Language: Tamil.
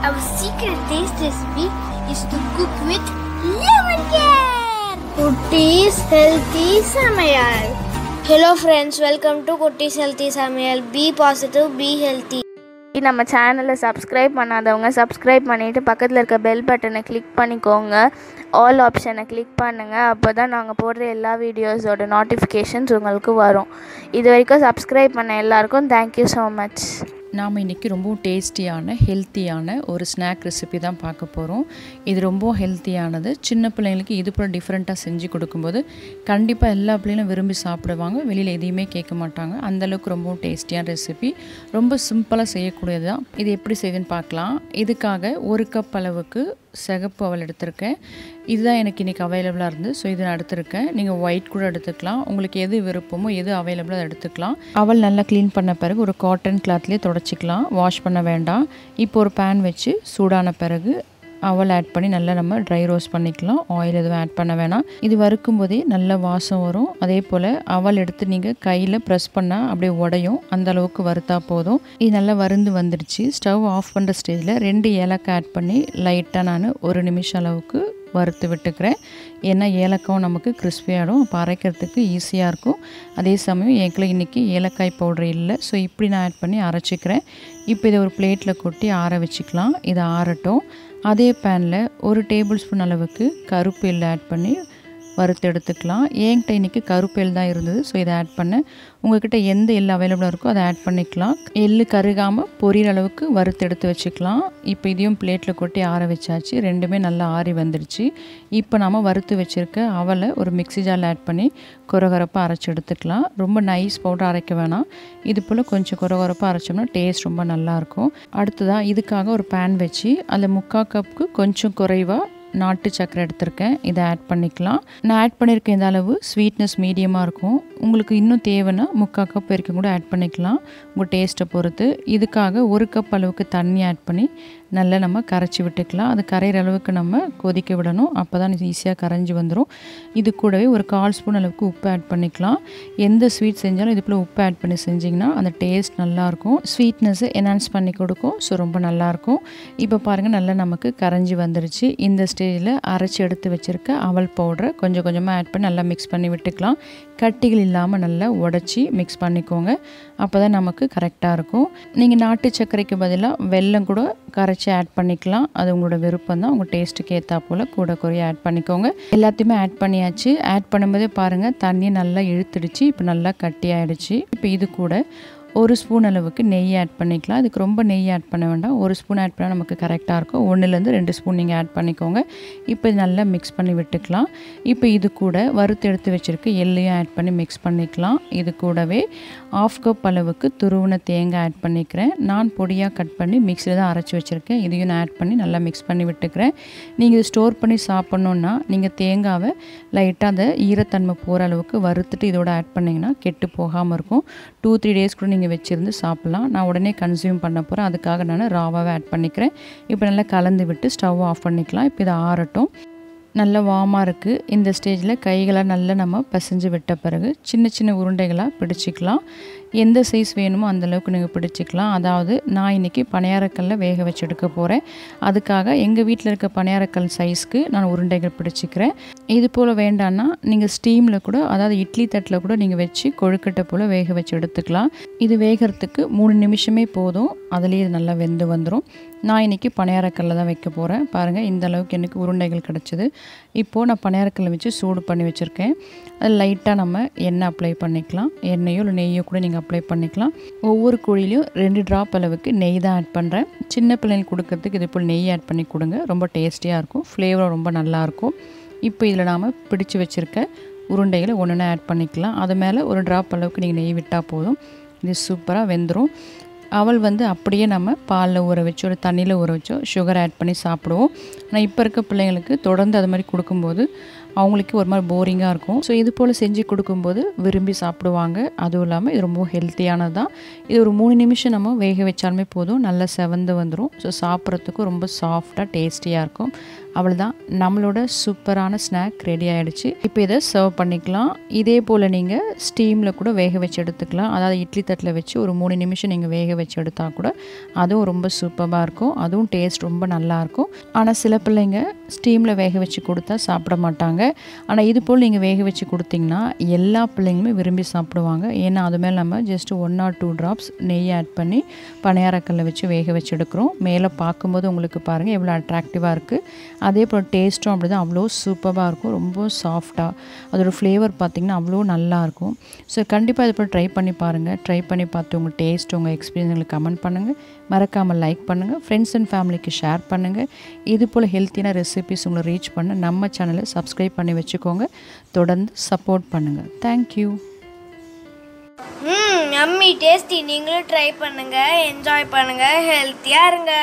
Our secret taste recipe is to cook with lemon care. Kutties Healthy Samayal. Hello friends, welcome to Kutties Healthy Samayal. Be positive, be healthy. நம்ம சேனலை சப்ஸ்கிரைப் பண்ணாதவங்க சப்ஸ்கிரைப் பண்ணிவிட்டு பக்கத்தில் இருக்க பெல் பட்டனை கிளிக் பண்ணிக்கோங்க. ஆல் ஆப்ஷனை கிளிக் பண்ணுங்கள். அப்போ தான் நாங்கள் போடுற எல்லா வீடியோஸோட நோட்டிஃபிகேஷன்ஸ் உங்களுக்கு வரும். இது வரைக்கும் சப்ஸ்கிரைப் பண்ண எல்லாருக்கும் தேங்க்யூ ஸோ மச். நாம் இன்றைக்கி ரொம்பவும் டேஸ்டியான ஹெல்த்தியான ஒரு ஸ்நாக் ரெசிபி தான் பார்க்க போகிறோம். இது ரொம்ப ஹெல்த்தியானது. சின்ன பிள்ளைங்களுக்கு இது போல் டிஃப்ரெண்ட்டாக செஞ்சு கொடுக்கும்போது கண்டிப்பாக எல்லா பிள்ளைங்களும் விரும்பி சாப்பிடுவாங்க. வெளியில் எதையுமே கேட்க மாட்டாங்க. அந்தளவுக்கு ரொம்பவும் டேஸ்டியான ரெசிபி. ரொம்ப சிம்பிளாக செய்யக்கூடியது தான். இது எப்படி செய்யுதுன்னு பார்க்கலாம். இதுக்காக 1 கப் அளவுக்கு சிகப்பு அவல் எடுத்திருக்கேன். இதுதான் எனக்கு இன்றைக்கி அவைலபிளாக இருந்து. ஸோ இதை நான் எடுத்திருக்கேன். நீங்கள் ஒயிட் கூட எடுத்துக்கலாம். உங்களுக்கு எது விருப்பமோ எது அவைலபிளாக அதை எடுத்துக்கலாம். அவல் நல்லா க்ளீன் பண்ண பிறகு ஒரு காட்டன் கிளாத்லேயே தொடச்சிக்கலாம். வாஷ் பண்ண வேண்டாம். இப்போ ஒரு பேன் வச்சு சூடான பிறகு அவல் ஆட் பண்ணி நல்லா நம்ம ட்ரை ரோஸ்ட் பண்ணிக்கலாம். ஆயில் எதுவும் ஆட் பண்ண வேணாம். இது வறுக்கும் போதே நல்ல வாசம் வரும். அதே போல் அவல் எடுத்து நீங்கள் கையில் ப்ரெஸ் பண்ணால் அப்படியே உடையும். அந்த அளவுக்கு வறுத்தா போதும். இது நல்லா வறுந்து வந்துடுச்சு. ஸ்டவ் ஆஃப் பண்ணுற ஸ்டேஜில் 2 ஏலக்காய் ஆட் பண்ணி லைட்டாக நான் 1 நிமிஷம் அளவுக்கு வறுத்து விட்டுக்கிறேன். ஏன்னா ஏலக்காவும் நமக்கு கிறிஸ்பியாகிடும். அப்போ அரைக்கிறதுக்கு ஈஸியாக இருக்கும். அதே சமயம் எங்களை இன்றைக்கி ஏலக்காய் பவுடர் இல்லை. ஸோ இப்படி நான் ஆட் பண்ணி அரைச்சிக்கிறேன். இப்போ இதை ஒரு பிளேட்டில் கொட்டி ஆற வச்சுக்கலாம். இதை ஆறட்டும். அதே பேனில் 1 டேபிள் ஸ்பூன் அளவுக்கு கருப்பு எள்ளு ஆட் பண்ணி வறுத்து எடுத்துக்கலாம். என்கிட்ட இன்றைக்கி கருப்பு எள் தான் இருந்தது. ஸோ இதை ஆட் பண்ணேன். உங்கள்கிட்ட எந்த எள் அவைலபிளாக இருக்கோ அதை ஆட் பண்ணிக்கலாம். எள்ளு கருகாமல் பொரியிற அளவுக்கு வறுத்து எடுத்து வச்சுக்கலாம். இப்போ இதையும் பிளேட்டில் கொட்டி ஆற வச்சாச்சு. ரெண்டுமே நல்லா ஆறி வந்துடுச்சு. இப்போ நாம் வறுத்து வச்சுருக்க அவலை ஒரு மிக்ஸி ஜாரில் ஆட் பண்ணி கொரகொரப்பாக அரைச்சி எடுத்துக்கலாம். ரொம்ப நைஸ் பவுடர் அரைக்க வேணாம். இது போல் கொஞ்சம் கொரகொரப்பாக அரைச்சோம்னா டேஸ்ட் ரொம்ப நல்லாயிருக்கும். அடுத்ததாக இதுக்காக ஒரு பேன் வச்சு அதில் 3/4 கப்புக்கு கொஞ்சம் குறைவாக நாட்டு சக்கரை எடுத்திருக்கேன். இதை ஆட் பண்ணிக்கலாம். நான் ஆட் பண்ணியிருக்க இந்த அளவு ஸ்வீட்னஸ் மீடியமாக இருக்கும். உங்களுக்கு இன்னும் தேவைன்னா 3/4 கப் வரைக்கும் கூட ஆட் பண்ணிக்கலாம், உங்கள் டேஸ்ட்டை பொறுத்து. இதுக்காக 1 கப் அளவுக்கு தண்ணி ஆட் பண்ணி நல்லா நம்ம கரைச்சி விட்டுக்கலாம். அது கரையிற அளவுக்கு நம்ம கொதிக்க விடணும். அப்போ தான் இது ஈஸியாக கரைஞ்சி வந்துடும். இது கூடவே ஒரு 1/4 ஸ்பூன் அளவுக்கு உப்பு ஆட் பண்ணிக்கலாம். எந்த ஸ்வீட் செஞ்சாலும் இது போல் உப்பு ஆட் பண்ணி செஞ்சிங்கன்னா அந்த டேஸ்ட் நல்லாயிருக்கும். ஸ்வீட்னஸை என்ஹான்ஸ் பண்ணி கொடுக்கும். ஸோ ரொம்ப நல்லாயிருக்கும். இப்போ பாருங்கள் நல்லா நமக்கு கரைஞ்சி வந்துருச்சு. இந்த ஸ்டேஜில் அரைச்சி எடுத்து வச்சுருக்க அவல் பவுடரை கொஞ்சம் கொஞ்சமாக ஆட் பண்ணி நல்லா மிக்ஸ் பண்ணி விட்டுக்கலாம். கட்டிகள் இல்லாமல் நல்லா உடச்சி மிக்ஸ் பண்ணிக்கோங்க. அப்போ தான் நமக்கு கரெக்டாக இருக்கும். நீங்கள் நாட்டு சர்க்கரைக்கு பதிலாக வெல்லம் கூட கரைச்சி ஆட் பண்ணிக்கலாம். அது உங்களோட விருப்பம் தான். உங்கள் டேஸ்ட்டுக்கு ஏற்றா போல் கூட குறைய ஆட் பண்ணிக்கோங்க. எல்லாத்தையுமே ஆட் பண்ணியாச்சு. ஆட் பண்ணும்போதே பாருங்கள் தண்ணி நல்லா இழுத்துடுச்சு. இப்போ நல்லா கட்டி ஆகிடுச்சு. இப்போ இது கூட 1 ஸ்பூன் அளவுக்கு நெய் ஆட் பண்ணிக்கலாம். இதுக்கு ரொம்ப நெய் ஆட் பண்ண வேண்டாம். 1 ஸ்பூன் ஆட் பண்ணால் நமக்கு கரெக்டாக இருக்கும். 1லேருந்து 2 ஸ்பூன் நீங்கள் ஆட் பண்ணிக்கோங்க. இப்போ இது நல்லா மிக்ஸ் பண்ணி விட்டுக்கலாம். இப்போ இது கூட வறுத்து எடுத்து வச்சுருக்க எள்ளையும் ஆட் பண்ணி மிக்ஸ் பண்ணிக்கலாம். இது கூடவே 1/2 கப் அளவுக்கு துருவின தேங்காய் ஆட் பண்ணிக்கிறேன். நான் பொடியாக கட் பண்ணி மிக்ஸியில் தான் அரைச்சி வச்சுருக்கேன். இதையும் நான் ஆட் பண்ணி நல்லா மிக்ஸ் பண்ணி விட்டுக்கிறேன். நீங்கள் இது ஸ்டோர் பண்ணி சாப்பிட்ணுன்னா நீங்கள் தேங்காவை லைட்டாக அந்த ஈரத்தன்மை போகிற அளவுக்கு வறுத்துட்டு இதோட ஆட் பண்ணிங்கன்னா கெட்டு போகாமல் இருக்கும். 2-3 டேஸ் கூட நீங்கள் வச்சுருந்து சாப்பிட்லாம். நான் உடனே கன்சியூம் பண்ண போகிறேன். அதுக்காக நான் ராவாகவே ஆட் பண்ணிக்கிறேன். இப்போ நல்லா கலந்து விட்டு ஸ்டவ் ஆஃப் பண்ணிக்கலாம். இப்போ இதை ஆறட்டும். நல்ல வார்மாக இருக்குது. இந்த ஸ்டேஜில் கைகளை நல்லா நம்ம பிசைஞ்சு விட்ட பிறகு சின்ன சின்ன உருண்டைகளாக பிடிச்சிக்கலாம். எந்த சைஸ் வேணுமோ அந்தளவுக்கு நீங்கள் பிடிச்சிக்கலாம். அதாவது நான் இன்றைக்கி பணியாரக்கல்ல வேக வச்சு எடுக்க போகிறேன். அதுக்காக எங்கள் வீட்டில் இருக்க பணியாரக்கல் சைஸ்க்கு நான் உருண்டைகள் பிடிச்சிக்கிறேன். இது போல் வேண்டான்னா நீங்கள் ஸ்டீமில் கூட, அதாவது இட்லி தட்டில் கூட நீங்கள் வச்சு கொழுக்கட்டை போல் வேக வச்சு எடுத்துக்கலாம். இது வேகிறதுக்கு 3 நிமிஷமே போதும். அதுலேயே இது நல்லா வெந்து வந்துடும். நான் இன்றைக்கி பணியாரக்கல்ல தான் வைக்க போகிறேன். பாருங்கள் இந்த அளவுக்கு எனக்கு உருண்டைகள் கிடச்சிது. இப்போது நான் பணியாரக்கல்ல வச்சு சூடு பண்ணி வச்சுருக்கேன். அது லைட்டாக நம்ம எண்ணெய் அப்ளை பண்ணிக்கலாம். எண்ணெயோ இல்லை நெய்யோ கூட நீங்கள் அப்ளை பண்ணிக்கலாம். ஒவ்வொரு குழியிலையும் 2 ட்ராப் அளவுக்கு நெய் தான் ஆட் பண்ணுறேன். சின்ன பிள்ளைங்களுக்கு கொடுக்கறதுக்கு இது போல் நெய் ஆட் பண்ணி கொடுங்க. ரொம்ப டேஸ்டியாக இருக்கும். ஃப்ளேவரும் ரொம்ப நல்லாயிருக்கும். இப்போ இதில் நாம் பிடிச்சி வச்சுருக்க உருண்டைகளை ஒன்று ஆட் பண்ணிக்கலாம். அது மேலே 1 ட்ராப் அளவுக்கு நீங்கள் நெய் விட்டால் போதும். இது சூப்பராக வெந்துடும். அவல் அப்படியே நம்ம பாலில் ஊற வச்சோ ஒரு தண்ணியில் ஊற வச்சோ சுகர் ஆட் பண்ணி சாப்பிடுவோம். ஆனால் இப்போ இருக்க பிள்ளைங்களுக்கு தொடர்ந்து அது மாதிரி கொடுக்கும்போது அவங்களுக்கு ஒரு மாதிரி போரிங்காக இருக்கும். ஸோ இது போல் செஞ்சு கொடுக்கும்போது விரும்பி சாப்பிடுவாங்க. அதுவும் இல்லாமல் இது ரொம்ப ஹெல்த்தியானது தான். இது ஒரு 3 நிமிஷம் நம்ம வேக வச்சாலுமே போதும், நல்லா செவந்து வந்துடும். ஸோ சாப்பிட்றதுக்கும் ரொம்ப சாஃப்டாக டேஸ்டியாக இருக்கும். அவ்வளோதான், நம்மளோட சூப்பரான ஸ்நாக் ரெடி ஆகிடுச்சு. இப்போ இதை சர்வ் பண்ணிக்கலாம். இதே போல் நீங்கள் ஸ்டீமில் கூட வேக வச்சு எடுத்துக்கலாம். அதாவது இட்லி தட்டில் வச்சு ஒரு 3 நிமிஷம் நீங்கள் வேக வச்சு எடுத்தால் கூட அதுவும் ரொம்ப சூப்பராக இருக்கும். அதுவும் டேஸ்ட் ரொம்ப நல்லாயிருக்கும். ஆனால் சில பிள்ளைங்க ஸ்டீமில் வேக வச்சு கொடுத்தா சாப்பிட மாட்டாங்க. ஆனால் இது போல் நீங்கள் வேக வச்சு கொடுத்தீங்கன்னா எல்லா பிள்ளைங்களுமே விரும்பி சாப்பிடுவாங்க. ஏன்னா அது மேலே நம்ம ஜஸ்ட் 1 or 2 drops நெய் ஆட் பண்ணி பணியாரக்கல்லை வச்சு வேக வச்சு எடுக்கிறோம். மேலே பார்க்கும்போது உங்களுக்கு பாருங்கள் எவ்வளோ அட்ராக்டிவாக இருக்குது. அதே போல் டேஸ்ட்டும் அப்படி தான், அவ்வளோ சூப்பராக இருக்கும். ரொம்ப சாஃப்டாக அதோடய ஃப்ளேவர் பார்த்திங்கன்னா அவ்வளோ நல்லாயிருக்கும். ஸோ கண்டிப்பாக இது போல் ட்ரை பண்ணி பாருங்கள். ட்ரை பண்ணி பார்த்து உங்கள் டேஸ்ட், உங்கள் எக்ஸ்பீரியன்ஸ் எங்களுக்கு கமெண்ட் பண்ணுங்கள். மறக்காமல் லைக் பண்ணுங்கள். ஃப்ரெண்ட்ஸ் அண்ட் ஃபேமிலிக்கு ஷேர் பண்ணுங்கள். இது போல் ஹெல்த்தியான ரெசிபிஸ் உங்களை ரீச் பண்ண நம்ம சேனலை சப்ஸ்கிரைப் பண்ணி வச்சுக்கோங்க. தொடர்ந்து சப்போர்ட் பண்ணுங்கள். தேங்க்யூ. Yummy tasty. நீங்களும் ட்ரை பண்ணுங்கள், என்ஜாய் பண்ணுங்கள், ஹெல்த்தியாக இருங்க.